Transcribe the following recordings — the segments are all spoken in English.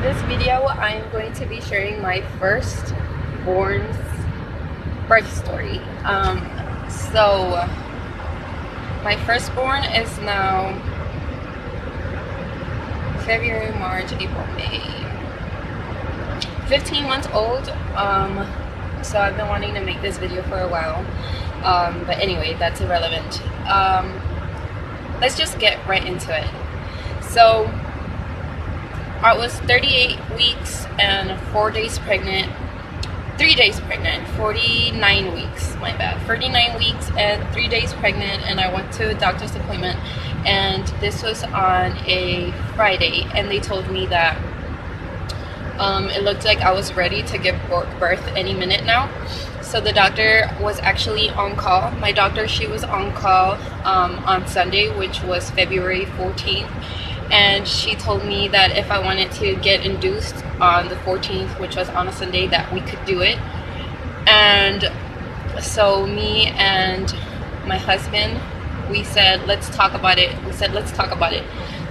this video, I'm going to be sharing my firstborn's birth story. So my firstborn is now February, March, April, May, 15 months old. So I've been wanting to make this video for a while, but anyway, that's irrelevant. Let's just get right into it. So I was 38 weeks and 4 days pregnant, 3 days pregnant, 49 weeks, my bad, 49 weeks and 3 days pregnant, and I went to a doctor's appointment, and this was on a Friday, and they told me that it looked like I was ready to give birth any minute now. So the doctor was actually on call. My doctor, she was on call on Sunday, which was February 14th. And she told me that if I wanted to get induced on the 14th, which was on a Sunday, that we could do it. And so me and my husband, we said, let's talk about it.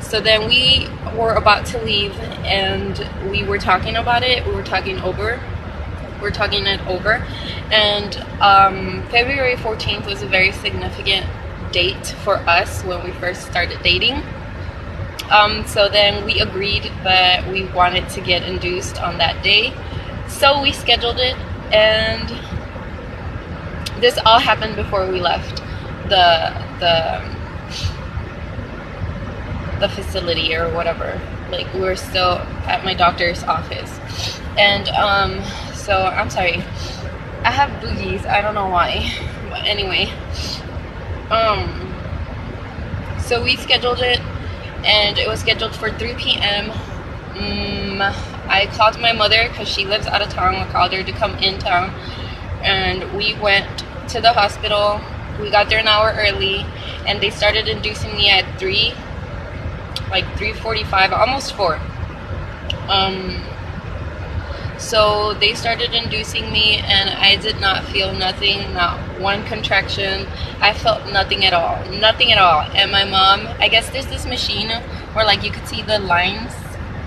So then we were about to leave, and we were talking about it. We were talking it over. And February 14th was a very significant date for us when we first started dating. So then we agreed that we wanted to get induced on that day. So we scheduled it, and this all happened before we left the facility or whatever. Like, we were still at my doctor's office. And so I'm sorry, I have boogies, I don't know why, but anyway, so we scheduled it, and it was scheduled for 3 p.m. I called my mother because she lives out of town. I called her to come in town, and we went to the hospital. We got there an hour early, and they started inducing me at 3:45, almost 4. So they started inducing me, and I did not feel nothing, not one contraction. I felt nothing at all. And my mom, I guess there's this machine where, like, you could see the lines.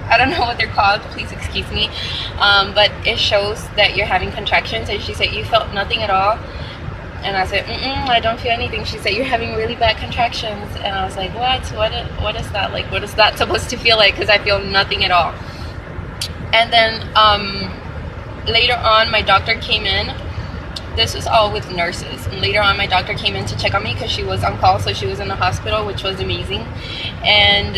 I don't know what they're called, please excuse me. But it shows that you're having contractions, and she said, you felt nothing at all? And I said, I don't feel anything. She said, you're having really bad contractions. And I was like, what is that? Like, what is that supposed to feel like? Because I feel nothing at all. And then later on, my doctor came in. This was all with nurses. And later on, my doctor came in to check on me because she was on call, so she was in the hospital, which was amazing. And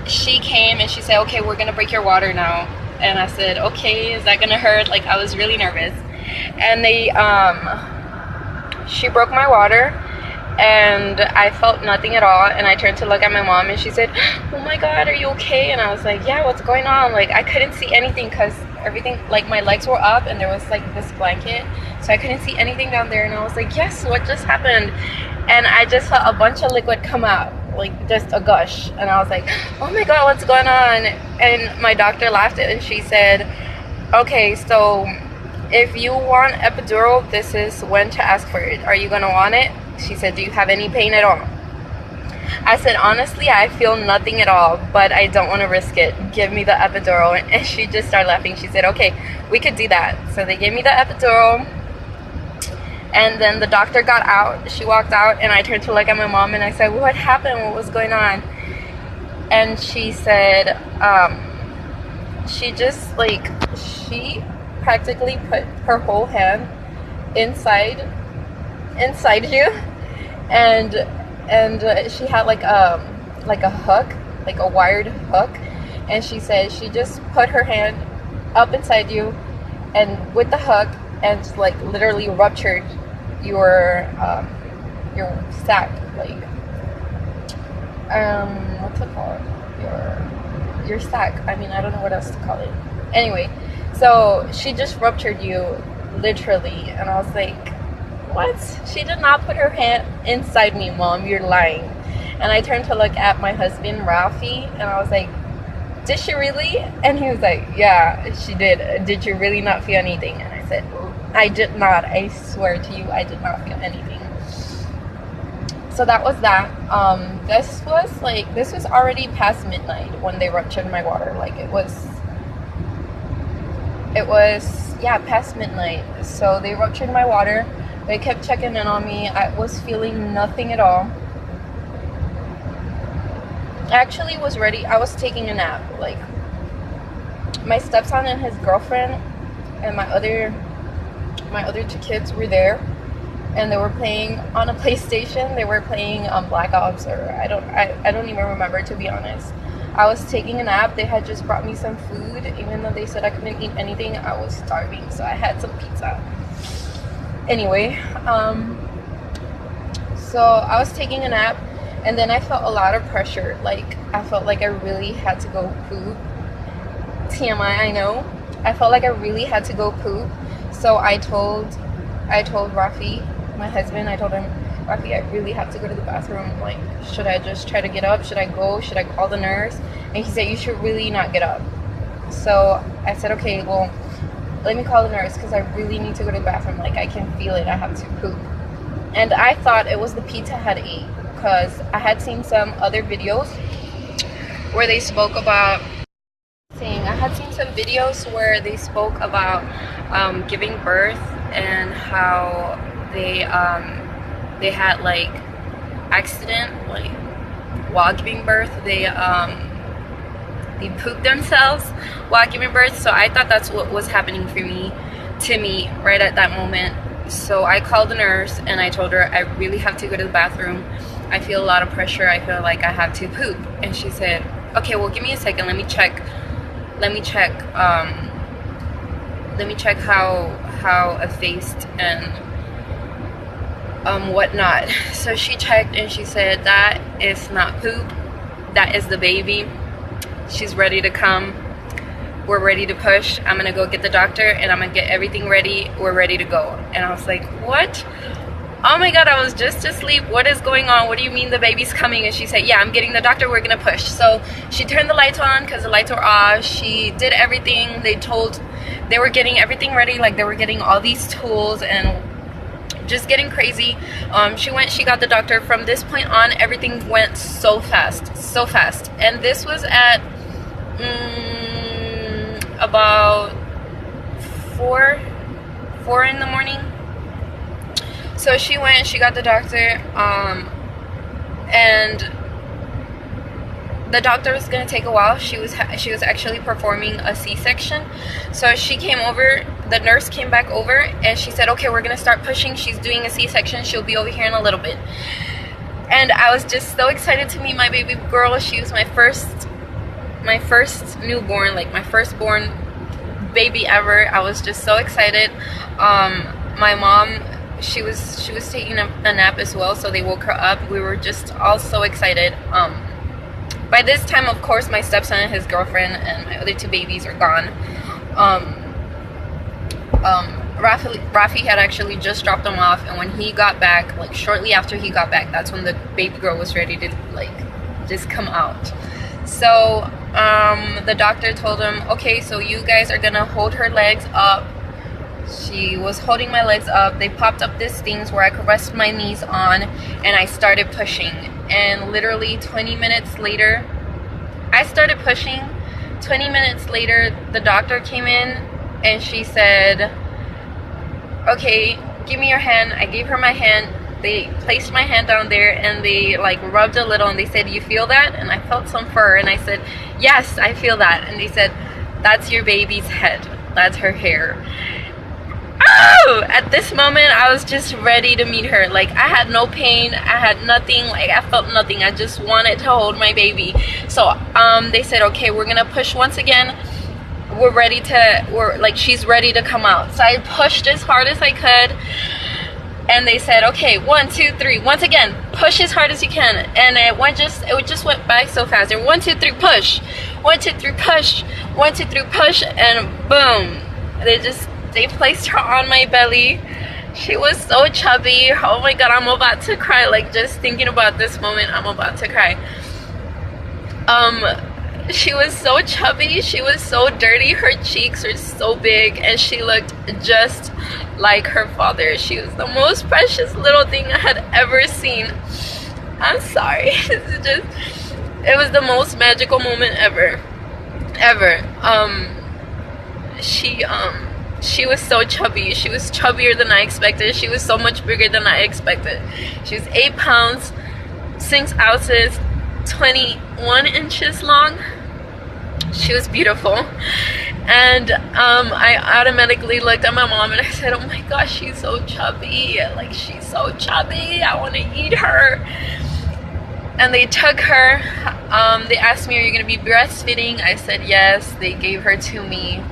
she came and she said, okay, we're gonna break your water now. And I said, okay, is that gonna hurt? Like, I was really nervous. And she broke my water, and I felt nothing at all. And I turned to look at my mom, and she said, oh my god, are you okay? And I was like, yeah, what's going on? Like, I couldn't see anything because everything, like, my legs were up, and there was like this blanket, so I couldn't see anything down there. And I was like, yes, what just happened? And I just felt a bunch of liquid come out, like just a gush. And I was like, oh my god, what's going on? And my doctor laughed, and she said, okay, so if you want epidural, this is when to ask for it. Are you gonna want it? She said, do you have any pain at all? I said, honestly, I feel nothing at all, but I don't want to risk it. Give me the epidural. And she just started laughing. She said, okay, we could do that. So they gave me the epidural, and then the doctor got out. She walked out, and I turned to look at my mom, and I said, what happened? What was going on? And she said, she practically put her whole hand inside you, and she had like a hook, like a wired hook, and she said she just put her hand up inside you, and with the hook, and like literally ruptured your sac, like what's it called, your sac. I mean, I don't know what else to call it. Anyway, so she just ruptured you, literally. And I was like, what? She did not put her hand inside me, Mom, you're lying. And I turned to look at my husband, Ralphie, and I was like, did she really? And he was like, yeah, she did. Did you really not feel anything? And I said, I did not. I swear to you, I did not feel anything. So that was that. This was already past midnight when they ruptured my water. Like, it was it was, yeah, past midnight. So they ruptured my water. They kept checking in on me. I was feeling nothing at all. I actually was ready. I was taking a nap. Like, my stepson and his girlfriend and my other 2 kids were there, and they were playing on a PlayStation. They were playing Black Ops, or I don't even remember, to be honest. I was taking a nap. They had just brought me some food. Even though they said I couldn't eat anything, I was starving, so I had some pizza. Anyway, so I was taking a nap, and then I felt a lot of pressure. Like, I felt like I really had to go poop. TMI, I know. I felt like I really had to go poop. So I told Rafi, my husband, I told him, Rafi, I really have to go to the bathroom. Like, should I just try to get up? Should I go? Should I call the nurse? And he said, you should really not get up. So I said, okay, well, let me call the nurse, because I really need to go to the bathroom. Like, I can feel it. I have to poop. And I thought it was the pizza I had ate, because I had seen some other videos where they spoke about giving birth, and how they had like accident, like while giving birth, they pooped themselves while giving birth. So I thought that's what was happening to me right at that moment. So I called the nurse and I told her, I really have to go to the bathroom. I feel a lot of pressure. I feel like I have to poop. And she said, okay, well, give me a second. Let me check how effaced and whatnot. So she checked and she said, that is not poop. That is the baby. She's ready to come. We're ready to push. I'm gonna go get the doctor and I'm gonna get everything ready. We're ready to go. And I was like, what? Oh my God, I was just asleep. What is going on? What do you mean the baby's coming? And she said, yeah, I'm getting the doctor. We're gonna push. So she turned the lights on because the lights were off. She did everything. They were getting everything ready. Like, they were getting all these tools and just getting crazy. She got the doctor. From this point on, everything went so fast. And this was at about 4 in the morning. So she got the doctor, and the doctor was gonna take a while. She was actually performing a C-section. So she came over, the nurse came back over, and she said, okay, we're gonna start pushing. She's doing a C-section. She'll be over here in a little bit. And I was just so excited to meet my baby girl. She was my first newborn, like my firstborn baby ever. I was just so excited. My mom, she was taking a nap as well, so they woke her up. We were just all so excited. By this time, of course, my stepson and his girlfriend and my other 2 babies are gone. Rafi had actually just dropped them off, and when he got back, like shortly after he got back, that's when the baby girl was ready to like just come out. So the doctor told him, okay, so you guys are gonna hold her legs up. She was holding my legs up. They popped up these things where I could rest my knees on, and I started pushing. And literally 20 minutes later, I started pushing. 20 minutes later, the doctor came in and she said, okay, give me your hand. I gave her my hand. They placed my hand down there and they like rubbed a little, and they said, you feel that? And I felt some fur, and I said, yes, I feel that. And they said, that's your baby's head. That's her hair. Oh! At this moment, I was just ready to meet her. Like, I had no pain. I had nothing. Like, I felt nothing. I just wanted to hold my baby. So they said, okay, we're gonna push once again. She's ready to come out. So I pushed as hard as I could, and they said, okay, 1, 2, 3, once again, push as hard as you can. And it just went by so fast. And 1, 2, 3, push. 1, 2, 3, push. 1, 2, 3, push. And boom, they placed her on my belly. She was so chubby. Oh my God, I'm about to cry. Like, just thinking about this moment, I'm about to cry. She was so chubby. She was so dirty. Her cheeks were so big, and she looked just like her father. She was the most precious little thing I had ever seen. I'm sorry. It was the most magical moment ever. she was so chubby. She was chubbier than I expected. She was so much bigger than I expected. She was 8 pounds, 6 ounces, 21 inches long. She was beautiful. And I automatically looked at my mom and I said, oh my gosh, she's so chubby. Like, she's so chubby. I want to eat her. And they took her. They asked me, are you going to be breastfeeding? I said yes. They gave her to me.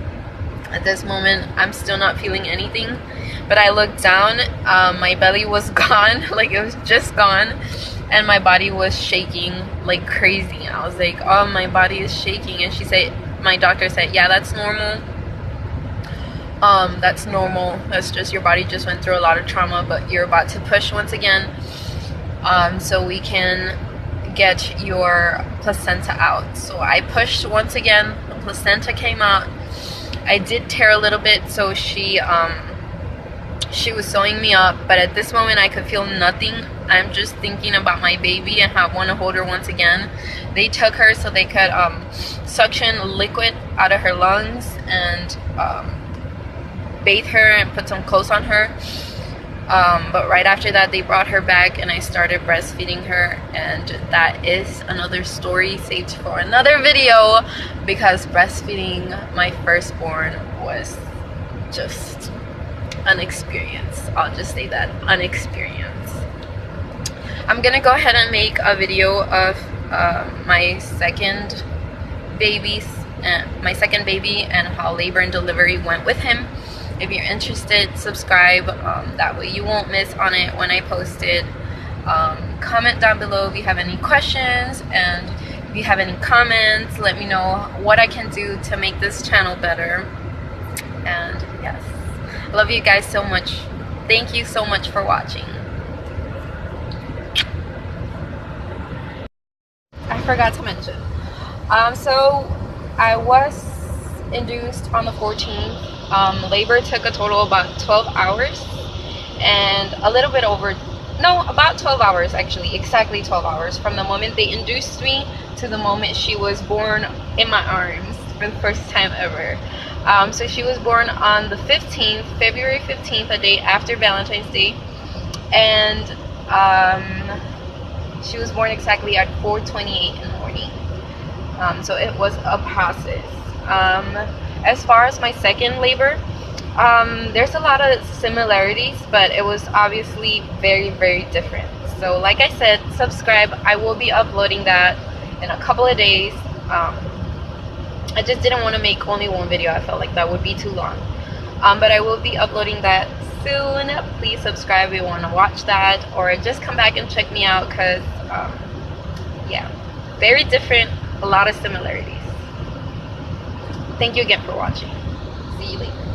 At this moment, I'm still not feeling anything. But I looked down. My belly was gone. Like, it was just gone. And my body was shaking like crazy. I was like, oh, my body is shaking. And she said, my doctor said, yeah, that's normal. That's normal. That's just, your body just went through a lot of trauma, but you're about to push once again. So we can get your placenta out. So I pushed once again. The placenta came out. I did tear a little bit, so she was sewing me up, but at this moment I could feel nothing. I'm just thinking about my baby and how I want to hold her once again. They took her so they could suction liquid out of her lungs and bathe her and put some clothes on her. But right after that, they brought her back and I started breastfeeding her, and that is another story saved for another video, because breastfeeding my firstborn was just an experience. I'll just say that, an experience. I'm gonna go ahead and make a video of my second baby and how labor and delivery went with him. If you're interested, subscribe. That way you won't miss on it when I post it. Comment down below if you have any questions, and if you have any comments, let me know what I can do to make this channel better. And yes, I love you guys so much. Thank you so much for watching. I forgot to mention. So I was induced on the 14th. Labor took a total of about 12 hours and a little bit over, no, about 12 hours actually, exactly 12 hours from the moment they induced me to the moment she was born in my arms for the first time ever. So she was born on the 15th, February 15th, a day after Valentine's Day, and she was born exactly at 4:28 in the morning. So it was a process. As far as my second labor, there's a lot of similarities, but it was obviously very, very different. So like I said, subscribe. I will be uploading that in a couple of days. I just didn't want to make only one video. I felt like that would be too long. But I will be uploading that soon. Please subscribe if you want to watch that, or just come back and check me out, because yeah, very different, a lot of similarities. Thank you again for watching. See you later.